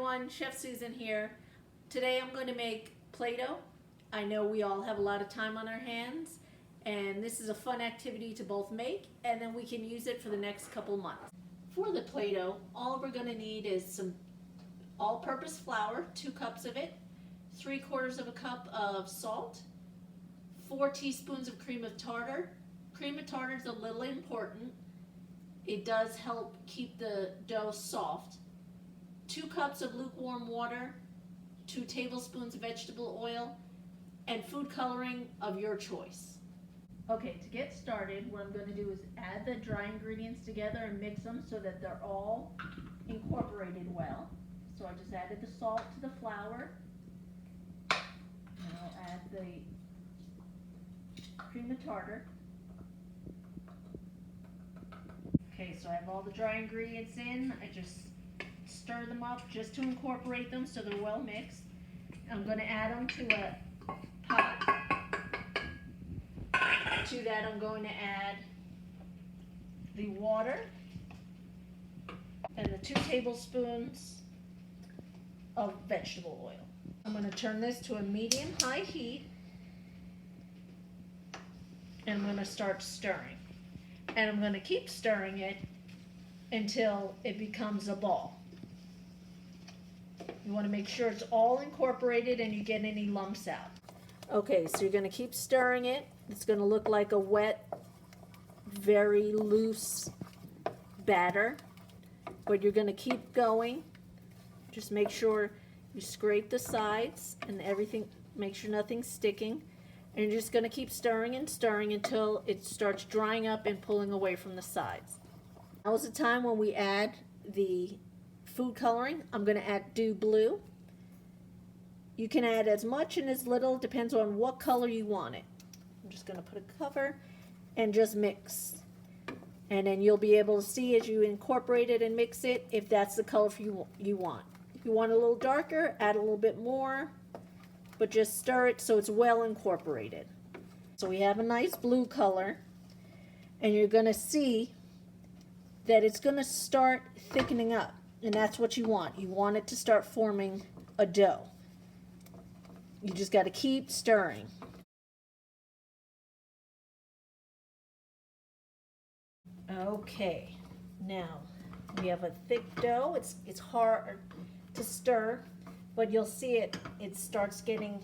everyone, Chef Susan here. Today I'm going to make Play-Doh. I know we all have a lot of time on our hands, and this is a fun activity to both make, and then we can use it for the next couple months. For the Play-Doh, all we're going to need is some all-purpose flour, 2 cups of it, 3/4 of a cup of salt, 4 teaspoons of cream of tartar. Cream of tartar is a little important. It does help keep the dough soft. 2 cups of lukewarm water, 2 tablespoons of vegetable oil, and food coloring of your choice. Okay, to get started, what I'm going to do is add the dry ingredients together and mix them so that they're all incorporated well. So I just added the salt to the flour. And I'll add the cream of tartar. Okay, so I have all the dry ingredients in. I just stir them up just to incorporate them so they're well mixed. I'm going to add them to a pot. To that I'm going to add the water and the 2 tablespoons of vegetable oil. I'm going to turn this to a medium-high heat, and I'm going to start stirring. And I'm going to keep stirring it until it becomes a ball. You want to make sure it's all incorporated and you get any lumps out. Okay, so you're going to keep stirring it. It's going to look like a wet, very loose batter. But you're going to keep going. Just make sure you scrape the sides and everything, make sure nothing's sticking. And you're just going to keep stirring and stirring until it starts drying up and pulling away from the sides. Now is the time when we add the food coloring. I'm going to add Dew Blue. You can add as much and as little, depends on what color you want it. I'm just going to put a cover and just mix. And then you'll be able to see as you incorporate it and mix it if that's the color you want. If you want it a little darker, add a little bit more. But just stir it so it's well incorporated. So we have a nice blue color, and you're going to see that it's going to start thickening up, and that's what you want. You want it to start forming a dough. You just got to keep stirring. Okay, now we have a thick dough. It's hard to stir, but you'll see it starts getting,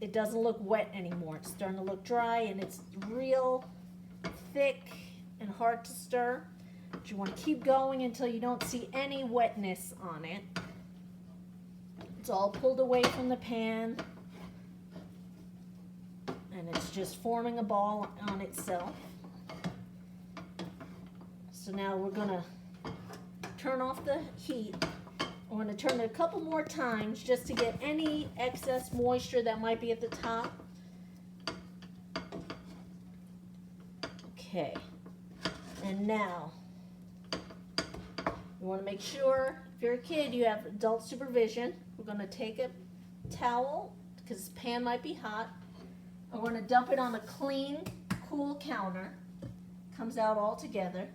it doesn't look wet anymore. It's starting to look dry, and it's real thick and hard to stir. But you want to keep going until you don't see any wetness on it. It's all pulled away from the pan, and it's just forming a ball on itself. So now we're going to turn off the heat. I'm going to turn it a couple more times just to get any excess moisture that might be at the top. Okay, and now you want to make sure if you're a kid you have adult supervision. We're going to take a towel because the pan might be hot. I'm going to dump it on a clean, cool counter. Comes out all together.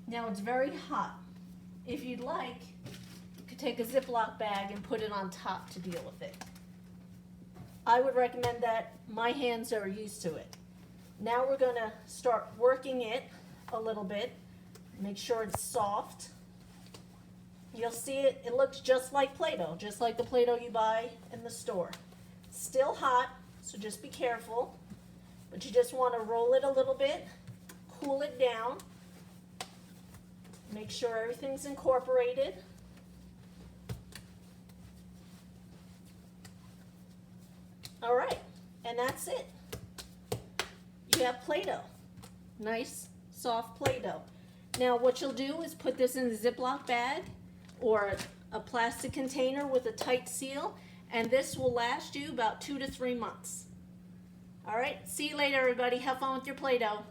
Now it's very hot. If you'd like, you could take a Ziploc bag and put it on top to deal with it. I would recommend that. My hands are used to it. Now we're going to start working it a little bit. Make sure it's soft. You'll see it looks just like Play-Doh, just like the Play-Doh you buy in the store. Still hot, so just be careful. But you just want to roll it a little bit, cool it down. Make sure everything's incorporated. All right, and that's it. You have Play-Doh. Nice, soft Play-Doh. Now what you'll do is put this in the Ziploc bag or a plastic container with a tight seal, and this will last you about 2 to 3 months. All right, see you later, everybody. Have fun with your Play-Doh.